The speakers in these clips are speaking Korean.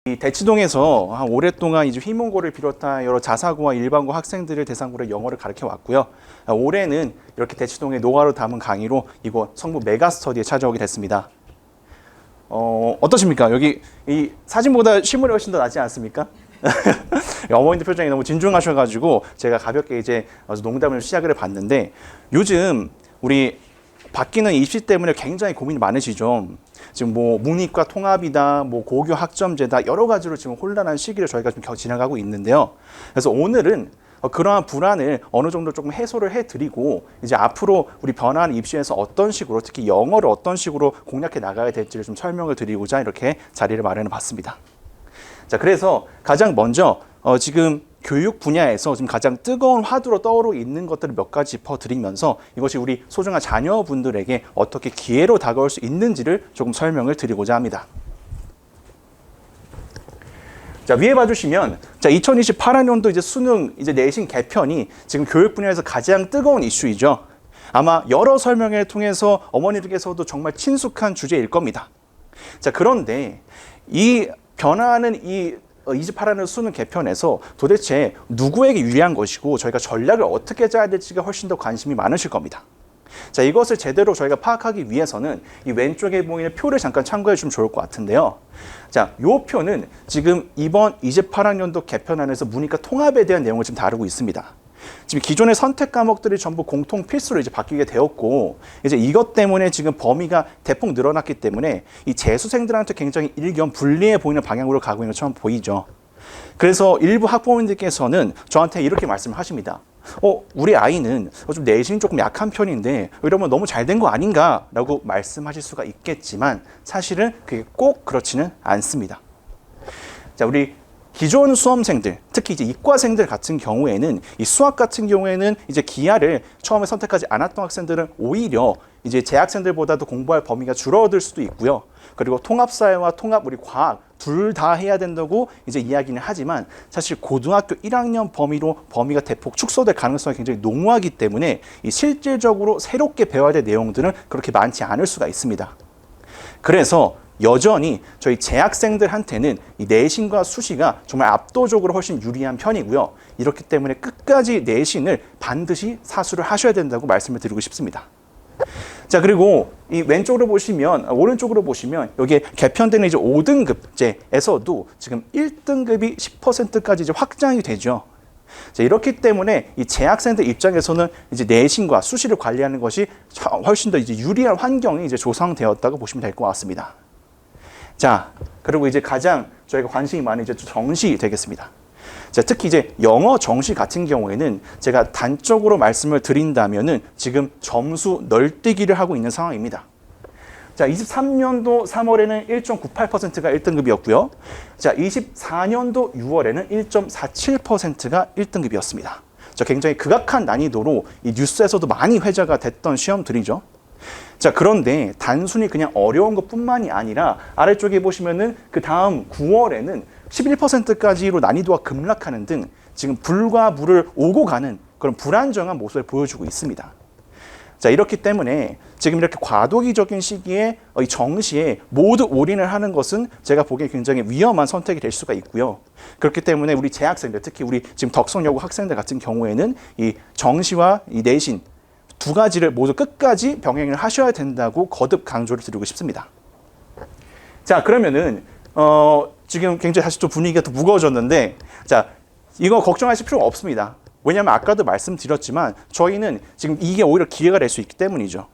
이 대치동에서 한 오랫동안 이제 휘문고를 비롯한 여러 자사고와 일반고 학생들을 대상으로 영어를 가르쳐 왔고요. 올해는 이렇게 대치동의 노가로 담은 강의로 이곳 성북 메가스터디에 찾아오게 됐습니다. 어떠십니까? 여기 이 사진보다 실물이 훨씬 더 낫지 않습니까? 어머님들 표정이 너무 진중하셔가지고 제가 가볍게 이제 농담을 시작을 해봤는데, 요즘 우리 바뀌는 입시 때문에 굉장히 고민이 많으시죠. 지금 뭐 문이과 통합이다, 뭐 고교 학점제다, 여러 가지로 지금 혼란한 시기를 저희가 좀 지나가고 있는데요. 그래서 오늘은 그러한 불안을 어느 정도 조금 해소를 해드리고, 이제 앞으로 우리 변화하는 입시에서 어떤 식으로, 특히 영어를 어떤 식으로 공략해 나가야 될지를 좀 설명을 드리고자 이렇게 자리를 마련해 봤습니다. 자, 그래서 가장 먼저 지금 교육 분야에서 지금 가장 뜨거운 화두로 떠오르고 있는 것들을 몇 가지 짚어드리면서 이것이 우리 소중한 자녀분들에게 어떻게 기회로 다가올 수 있는지를 조금 설명을 드리고자 합니다. 자, 위에 봐주시면, 자, 2028학년도 이제 수능 이제 내신 개편이 지금 교육 분야에서 가장 뜨거운 이슈이죠. 아마 여러 설명을 통해서 어머니들께서도 정말 친숙한 주제일 겁니다. 자, 그런데 이 변화하는 이 28학년 수능 개편에서 도대체 누구에게 유리한 것이고 저희가 전략을 어떻게 짜야 될지가 훨씬 더 관심이 많으실 겁니다. 자, 이것을 제대로 저희가 파악하기 위해서는 이 왼쪽에 보이는 표를 잠깐 참고해 주면 좋을 것 같은데요. 자, 이 표는 지금 이번 28학년도 개편안에서 문이과 통합에 대한 내용을 지금 다루고 있습니다. 지금 기존의 선택 과목들이 전부 공통 필수로 이제 바뀌게 되었고, 이제 이것 때문에 지금 범위가 대폭 늘어났기 때문에 이 재수생들한테 굉장히 일견 불리해 보이는 방향으로 가고 있는 것처럼 보이죠. 그래서 일부 학부모님들께서는 저한테 이렇게 말씀을 하십니다. 우리 아이는 좀 내신이 조금 약한 편인데 이러면 너무 잘 된 거 아닌가? 라고 말씀하실 수가 있겠지만 사실은 그게 꼭 그렇지는 않습니다. 자, 우리 기존 수험생들, 특히 이제 이과생들 같은 경우에는 이 수학 같은 경우에는 이제 기하를 처음에 선택하지 않았던 학생들은 오히려 이제 재학생들보다도 공부할 범위가 줄어들 수도 있고요. 그리고 통합사회와 통합 우리 과학 둘 다 해야 된다고 이제 이야기는 하지만 사실 고등학교 1학년 범위가 대폭 축소될 가능성이 굉장히 농후하기 때문에 이 실질적으로 새롭게 배워야 될 내용들은 그렇게 많지 않을 수가 있습니다. 그래서 여전히 저희 재학생들한테는 이 내신과 수시가 정말 압도적으로 훨씬 유리한 편이고요. 이렇기 때문에 끝까지 내신을 반드시 사수를 하셔야 된다고 말씀을 드리고 싶습니다. 자, 그리고 이 왼쪽으로 보시면, 오른쪽으로 보시면 여기에 개편되는 이제 5등급제에서도 지금 1등급이 10%까지 이제 확장이 되죠. 자, 이렇기 때문에 이 재학생들 입장에서는 이제 내신과 수시를 관리하는 것이 훨씬 더 이제 유리한 환경이 이제 조성되었다고 보시면 될 것 같습니다. 자, 그리고 이제 가장 저희가 관심이 많은 이제 정시 되겠습니다. 자, 특히 이제 영어 정시 같은 경우에는 제가 단적으로 말씀을 드린다면은 지금 점수 널뛰기를 하고 있는 상황입니다. 자, 23년도 3월에는 1.98%가 1등급이었고요. 자, 24년도 6월에는 1.47%가 1등급이었습니다. 자, 굉장히 극악한 난이도로 이 뉴스에서도 많이 회자가 됐던 시험들이죠. 자, 그런데 단순히 그냥 어려운 것뿐만이 아니라 아래쪽에 보시면은 그 다음 9월에는 11%까지로 난이도가 급락하는 등 지금 불과 물을 오고 가는 그런 불안정한 모습을 보여주고 있습니다. 자, 이렇기 때문에 지금 이렇게 과도기적인 시기에 이 정시에 모두 올인을 하는 것은 제가 보기에 굉장히 위험한 선택이 될 수가 있고요. 그렇기 때문에 우리 재학생들, 특히 우리 지금 덕성여고 학생들 같은 경우에는 이 정시와 이 내신 두 가지를 모두 끝까지 병행을 하셔야 된다고 거듭 강조를 드리고 싶습니다. 자, 그러면은 지금 굉장히 다시 또 분위기가 또 무거워졌는데, 자, 이거 걱정하실 필요가 없습니다. 왜냐하면 아까도 말씀드렸지만 저희는 지금 이게 오히려 기회가 될 수 있기 때문이죠.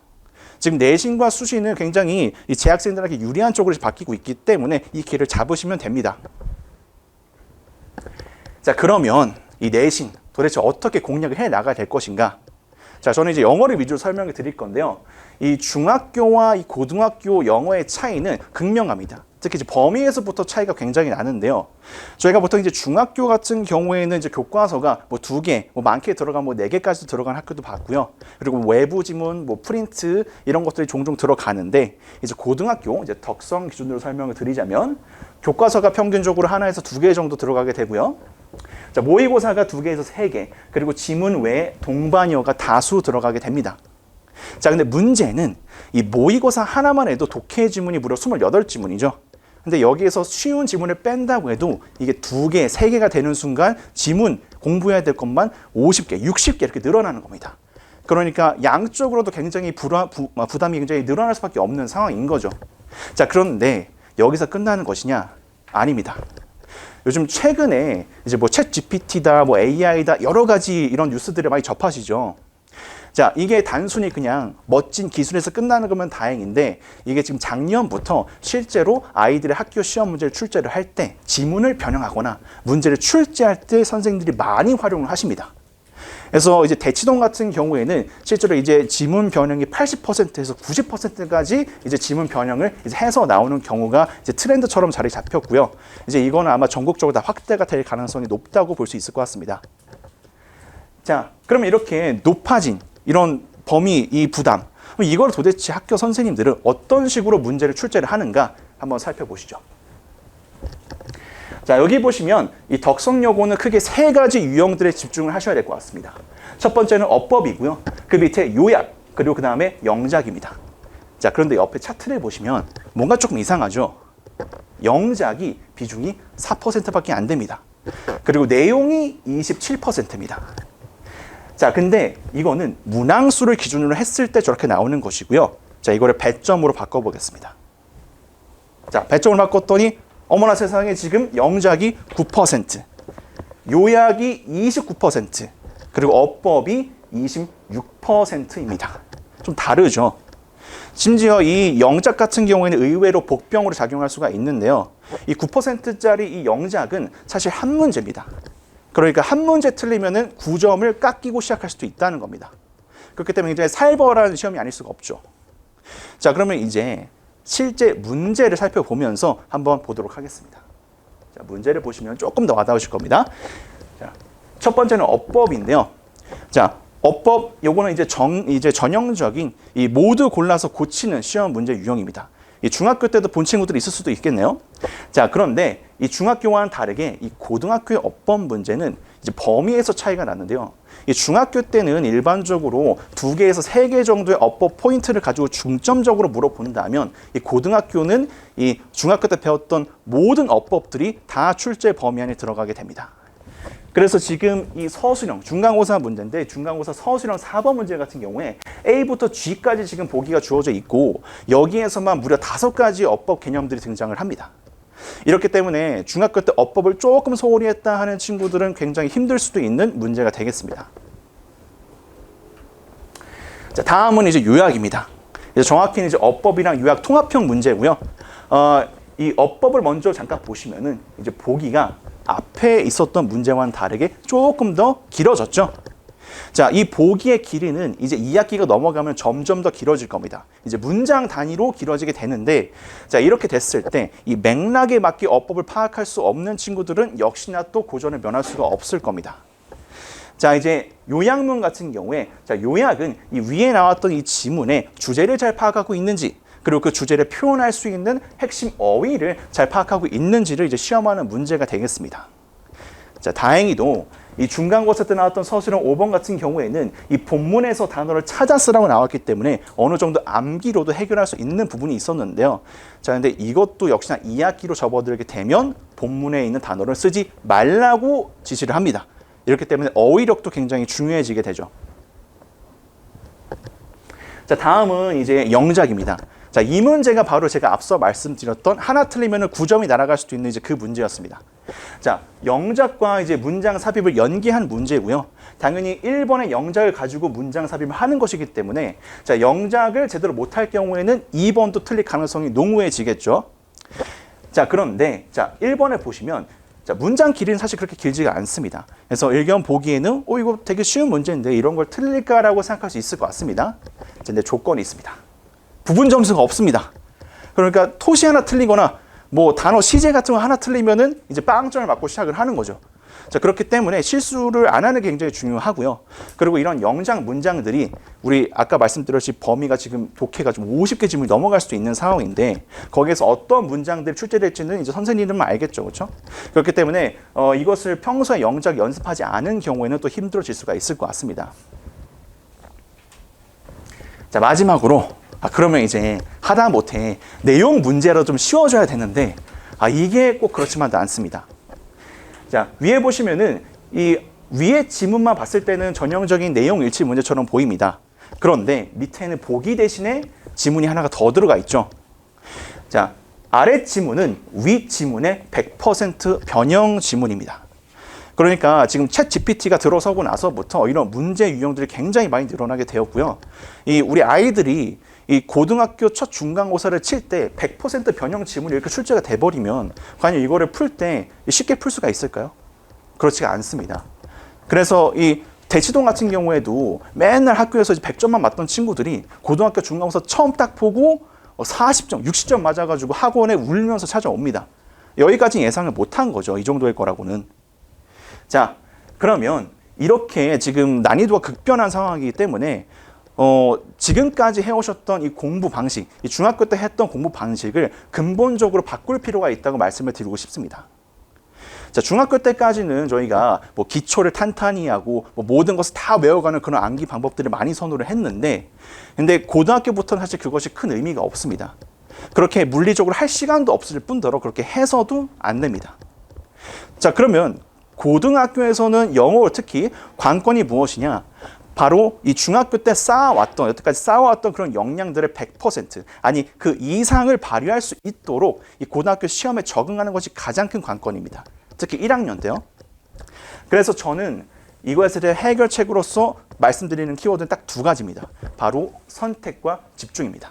지금 내신과 수시는 굉장히 이 재학생들에게 유리한 쪽으로 바뀌고 있기 때문에 이 기회를 잡으시면 됩니다. 자, 그러면 이 내신 도대체 어떻게 공략을 해 나가야 될 것인가? 자, 저는 이제 영어를 위주로 설명을 드릴 건데요. 이 중학교와 이 고등학교 영어의 차이는 극명합니다. 특히 이제 범위에서부터 차이가 굉장히 나는데요. 저희가 보통 이제 중학교 같은 경우에는 이제 교과서가 뭐 2개, 뭐 많게 들어간 뭐 4개까지 들어간 학교도 봤고요. 그리고 외부 지문, 뭐 프린트 이런 것들이 종종 들어가는데, 이제 고등학교 이제 덕성 기준으로 설명을 드리자면 교과서가 평균적으로 하나에서 2개 정도 들어가게 되고요. 자, 모의고사가 2개에서 3개, 그리고 지문 외에 동반어가 다수 들어가게 됩니다. 자, 근데 문제는 이 모의고사 하나만 해도 독해 지문이 무려 28지문이죠. 근데 여기에서 쉬운 지문을 뺀다고 해도 이게 2개, 3개가 되는 순간 지문 공부해야 될 것만 50개, 60개 이렇게 늘어나는 겁니다. 그러니까 양쪽으로도 굉장히 부담이 굉장히 늘어날 수밖에 없는 상황인 거죠. 자, 그런데 여기서 끝나는 것이냐? 아닙니다. 요즘 최근에 이제 뭐 챗 GPT다, 뭐 AI다 여러 가지 이런 뉴스들을 많이 접하시죠. 자, 이게 단순히 그냥 멋진 기술에서 끝나는 거면 다행인데 이게 지금 작년부터 실제로 아이들의 학교 시험 문제를 출제를 할 때 지문을 변형하거나 문제를 출제할 때 선생님들이 많이 활용을 하십니다. 그래서 이제 대치동 같은 경우에는 실제로 이제 지문 변형이 80%에서 90%까지 이제 지문 변형을 이제 해서 나오는 경우가 이제 트렌드처럼 자리 잡혔고요. 이제 이거는 아마 전국적으로 다 확대가 될 가능성이 높다고 볼 수 있을 것 같습니다. 자, 그러면 이렇게 높아진 이런 범위, 이 부담, 이걸 도대체 학교 선생님들은 어떤 식으로 문제를 출제를 하는가 한번 살펴보시죠. 자, 여기 보시면 이 덕성여고는 크게 3가지 유형들에 집중을 하셔야 될 것 같습니다. 첫 번째는 어법이고요. 그 밑에 요약, 그리고 그 다음에 영작입니다. 자, 그런데 옆에 차트를 보시면 뭔가 조금 이상하죠? 영작이 비중이 4%밖에 안 됩니다. 그리고 내용이 27%입니다. 자, 근데 이거는 문항수를 기준으로 했을 때 저렇게 나오는 것이고요. 자, 이거를 배점으로 바꿔보겠습니다. 자, 배점으로 바꿨더니 어머나 세상에 지금 영작이 9%, 요약이 29%, 그리고 어법이 26%입니다. 좀 다르죠. 심지어 이 영작 같은 경우에는 의외로 복병으로 작용할 수가 있는데요. 이 9%짜리 이 영작은 사실 한 문제입니다. 그러니까 한 문제 틀리면은 9점을 깎이고 시작할 수도 있다는 겁니다. 그렇기 때문에 굉장히 살벌한 시험이 아닐 수가 없죠. 자, 그러면 이제 실제 문제를 살펴보면서 한번 보도록 하겠습니다. 자, 문제를 보시면 조금 더 와닿으실 겁니다. 자, 첫 번째는 어법인데요. 자, 어법 요거는 이제 전형적인 이 모두 골라서 고치는 시험 문제 유형입니다. 이 중학교 때도 본 친구들이 있을 수도 있겠네요. 자, 그런데 이 중학교와는 다르게 이 고등학교의 어법 문제는 이제 범위에서 차이가 나는데요. 이 중학교 때는 일반적으로 2개에서 3개 정도의 어법 포인트를 가지고 중점적으로 물어본다면 이 고등학교는 이 중학교 때 배웠던 모든 어법들이 다 출제 범위 안에 들어가게 됩니다. 그래서 지금 이 서술형, 중간고사 문제인데 중간고사 서술형 4번 문제 같은 경우에 A부터 G까지 지금 보기가 주어져 있고 여기에서만 무려 5가지 어법 개념들이 등장을 합니다. 이렇기 때문에 중학교 때 어법을 조금 소홀히 했다 하는 친구들은 굉장히 힘들 수도 있는 문제가 되겠습니다. 자, 다음은 이제 요약입니다. 정확히는 이제 어법이랑 요약 통합형 문제고요. 이 어법을 먼저 잠깐 보시면은 이제 보기가 앞에 있었던 문제와는 다르게 조금 더 길어졌죠. 자, 이 보기의 길이는 이제 2학기가 넘어가면 점점 더 길어질 겁니다. 이제 문장 단위로 길어지게 되는데, 자, 이렇게 됐을 때 이 맥락에 맞게 어법을 파악할 수 없는 친구들은 역시나 또 고전을 면할 수가 없을 겁니다. 자, 이제 요약문 같은 경우에, 자, 요약은 이 위에 나왔던 이 지문의 주제를 잘 파악하고 있는지, 그리고 그 주제를 표현할 수 있는 핵심 어휘를 잘 파악하고 있는지를 이제 시험하는 문제가 되겠습니다. 자, 다행히도 이 중간고사 때 나왔던 서술형 5번 같은 경우에는 이 본문에서 단어를 찾아 쓰라고 나왔기 때문에 어느 정도 암기로도 해결할 수 있는 부분이 있었는데요. 자, 근데 이것도 역시나 2학기로 접어들게 되면 본문에 있는 단어를 쓰지 말라고 지시를 합니다. 이렇기 때문에 어휘력도 굉장히 중요해지게 되죠. 자, 다음은 이제 영작입니다. 자, 이 문제가 바로 제가 앞서 말씀드렸던 하나 틀리면 9점이 날아갈 수도 있는 이제 그 문제였습니다. 자, 영작과 이제 문장 삽입을 연계한 문제고요. 당연히 1번의 영작을 가지고 문장 삽입을 하는 것이기 때문에 자, 영작을 제대로 못할 경우에는 2번도 틀릴 가능성이 농후해지겠죠. 자, 그런데 자, 1번을 보시면 자, 문장 길이는 사실 그렇게 길지가 않습니다. 그래서 일견 보기에는 이거 되게 쉬운 문제인데 이런 걸 틀릴까라고 생각할 수 있을 것 같습니다. 근데 조건이 있습니다. 부분 점수가 없습니다. 그러니까 토시 하나 틀리거나 뭐 단어 시제 같은 거 하나 틀리면은 이제 빵점을 맞고 시작을 하는 거죠. 자, 그렇기 때문에 실수를 안 하는 게 굉장히 중요하고요. 그리고 이런 영작 문장들이 우리 아까 말씀드렸듯이 범위가 지금 독해가 좀 50개 지문이 넘어갈 수도 있는 상황인데 거기에서 어떤 문장들이 출제될지는 이제 선생님들만 알겠죠. 그렇죠? 그렇기 때문에 이것을 평소에 영작 연습하지 않은 경우에는 또 힘들어질 수가 있을 것 같습니다. 자, 마지막으로 그러면 이제 하다못해 내용 문제라도 좀 쉬워져야 되는데 이게 꼭 그렇지만도 않습니다. 자, 위에 보시면은 이 위에 지문만 봤을 때는 전형적인 내용 일치 문제처럼 보입니다. 그런데 밑에는 보기 대신에 지문이 하나가 더 들어가 있죠. 자, 아래 지문은 위 지문의 100% 변형 지문입니다. 그러니까 지금 챗 GPT가 들어서고 나서부터 이런 문제 유형들이 굉장히 많이 늘어나게 되었고요. 이 우리 아이들이 이 고등학교 첫 중간고사를 칠 때 100% 변형 지문이 이렇게 출제가 돼버리면 과연 이거를 풀 때 쉽게 풀 수가 있을까요? 그렇지가 않습니다. 그래서 이 대치동 같은 경우에도 맨날 학교에서 100점만 맞던 친구들이 고등학교 중간고사 처음 딱 보고 40점, 60점 맞아가지고 학원에 울면서 찾아옵니다. 여기까지 예상을 못한 거죠. 이 정도일 거라고는. 자, 그러면 이렇게 지금 난이도가 급변한 상황이기 때문에 지금까지 해오셨던 이 공부 방식, 이 중학교 때 했던 공부 방식을 근본적으로 바꿀 필요가 있다고 말씀을 드리고 싶습니다. 자, 중학교 때까지는 저희가 뭐 기초를 탄탄히 하고 뭐 모든 것을 다 외워가는 그런 암기 방법들을 많이 선호를 했는데, 근데 고등학교부터는 사실 그것이 큰 의미가 없습니다. 그렇게 물리적으로 할 시간도 없을 뿐더러 그렇게 해서도 안 됩니다. 자, 그러면 고등학교에서는 영어 특히 관건이 무엇이냐? 바로 이 중학교 때 쌓아왔던, 여태까지 쌓아왔던 그런 역량들의 100%, 아니 그 이상을 발휘할 수 있도록 이 고등학교 시험에 적응하는 것이 가장 큰 관건입니다. 특히 1학년 때요. 그래서 저는 이것에 대해 해결책으로서 말씀드리는 키워드는 딱 두 가지입니다. 바로 선택과 집중입니다.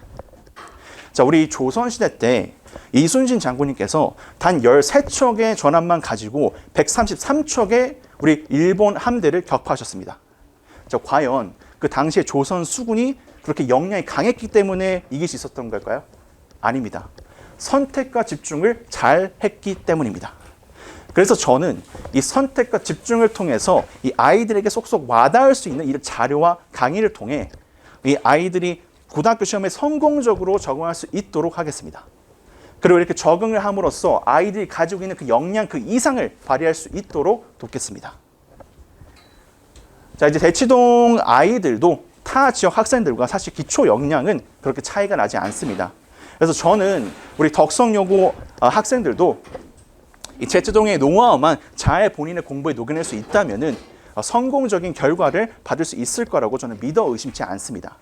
자, 우리 조선시대 때 이순신 장군님께서 단 13척의 전함만 가지고 133척의 우리 일본 함대를 격파하셨습니다. 자, 과연 그 당시에 조선 수군이 그렇게 역량이 강했기 때문에 이길 수 있었던 걸까요? 아닙니다. 선택과 집중을 잘 했기 때문입니다. 그래서 저는 이 선택과 집중을 통해서 이 아이들에게 쏙쏙 와닿을 수 있는 이 자료와 강의를 통해 이 아이들이 고등학교 시험에 성공적으로 적응할 수 있도록 하겠습니다. 그리고 이렇게 적응을 함으로써 아이들이 가지고 있는 그 역량 그 이상을 발휘할 수 있도록 돕겠습니다. 자, 이제 대치동 아이들도 타 지역 학생들과 사실 기초 역량은 그렇게 차이가 나지 않습니다. 그래서 저는 우리 덕성여고 학생들도 이 대치동의 노하우만 잘 본인의 공부에 녹여낼 수 있다면은 성공적인 결과를 받을 수 있을 거라고 저는 믿어 의심치 않습니다.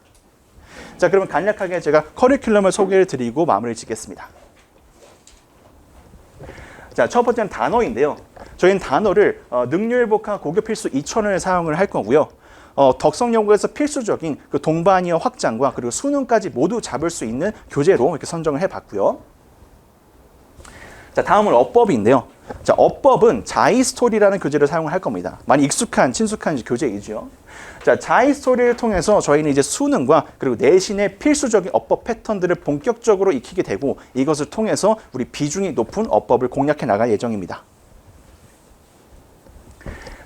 자, 그러면 간략하게 제가 커리큘럼을 소개를 드리고 마무리를 짓겠습니다. 자, 첫 번째는 단어인데요. 저희는 단어를 능률복화 고교필수 2000원을 사용을 할 거고요. 덕성여고에서 필수적인 그 동반이어 확장과 그리고 수능까지 모두 잡을 수 있는 교재로 이렇게 선정을 해봤고요. 자, 다음은 어법인데요. 자, 어법은 자이스토리라는 교재를 사용을 할 겁니다. 많이 익숙한, 친숙한 교재이죠. 자, 자이스토리를 통해서 저희는 이제 수능과 그리고 내신의 필수적인 어법 패턴들을 본격적으로 익히게 되고 이것을 통해서 우리 비중이 높은 어법을 공략해 나갈 예정입니다.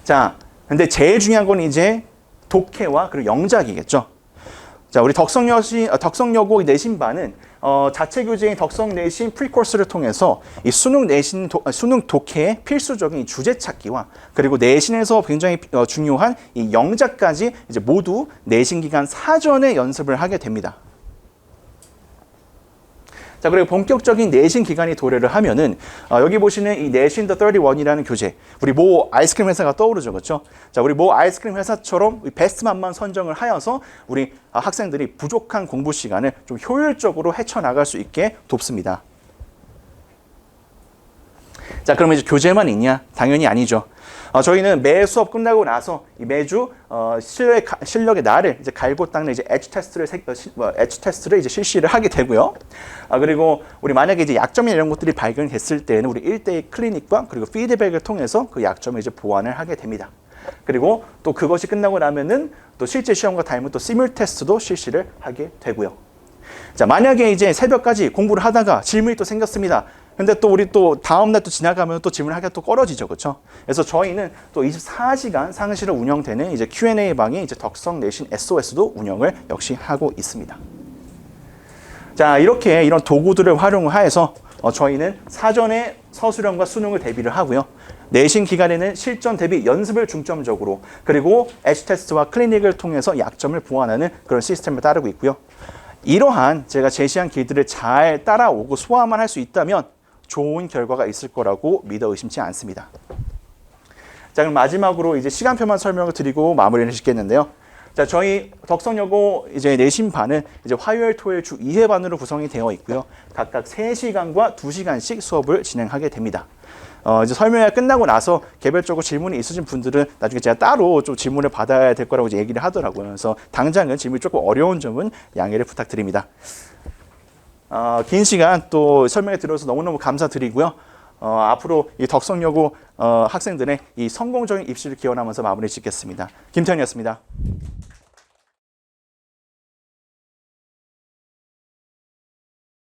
자, 근데 제일 중요한 건 이제 독해와 그리고 영작이겠죠. 자, 우리 덕성여고 내신반은 자체 교재인 덕성 내신 프리코스를 통해서 이 수능 독해의 필수적인 주제 찾기와 그리고 내신에서 굉장히 중요한 이 영작까지 이제 모두 내신 기간 사전에 연습을 하게 됩니다. 자, 그리고 본격적인 내신 기간이 도래를 하면은 여기 보시는 이 내신 The 31이라는 교재, 우리 모 아이스크림 회사가 떠오르죠, 그렇죠? 자, 우리 모 아이스크림 회사처럼 베스트만만 선정을 하여서 우리 학생들이 부족한 공부 시간을 좀 효율적으로 헤쳐나갈 수 있게 돕습니다. 자, 그러면 이제 교재만 있냐? 당연히 아니죠. 저희는 매 수업 끝나고 나서 매주 실력의 날을 이제 갈고 닦는 이제 엣지 테스트를 이제 실시를 하게 되고요. 그리고 우리 만약에 이제 약점이나 이런 것들이 발견됐을 때는 우리 1대1 클리닉과 그리고 피드백을 통해서 그 약점을 이제 보완을 하게 됩니다. 그리고 또 그것이 끝나고 나면은 또 실제 시험과 닮은 또 시뮬 테스트도 실시를 하게 되고요. 자, 만약에 이제 새벽까지 공부를 하다가 질문이 또 생겼습니다. 근데 또 우리 또 다음날 또 지나가면 또 질문하기가 또 꺼려지죠, 그렇죠? 그래서 저희는 또 24시간 상시로 운영되는 이제 Q&A 방이 이제 덕성 내신 SOS도 운영을 역시 하고 있습니다. 자, 이렇게 이런 도구들을 활용하여서 저희는 사전에 서술형과 수능을 대비를 하고요. 내신 기간에는 실전 대비 연습을 중점적으로 그리고 엣지 테스트와 클리닉을 통해서 약점을 보완하는 그런 시스템을 따르고 있고요. 이러한 제가 제시한 길들을 잘 따라오고 소화만 할 수 있다면 좋은 결과가 있을 거라고 믿어 의심치 않습니다. 자, 그럼 마지막으로 이제 시간표만 설명을 드리고 마무리를 짓겠는데요. 자, 저희 덕성여고 이제 내신반은 이제 화요일, 토요일 주 2회반으로 구성이 되어 있고요. 각각 3시간과 2시간씩 수업을 진행하게 됩니다. 이제 설명회가 끝나고 나서 개별적으로 질문이 있으신 분들은 나중에 제가 따로 좀 질문을 받아야 될 거라고 이제 얘기를 하더라고요. 그래서 당장은 질문이 조금 어려운 점은 양해를 부탁드립니다. 긴 시간 또 설명해 드려서 너무너무 감사드리고요. 앞으로 이 덕성여고 학생들의 이 성공적인 입시를 기원하면서 마무리 짓겠습니다. 김태현이었습니다.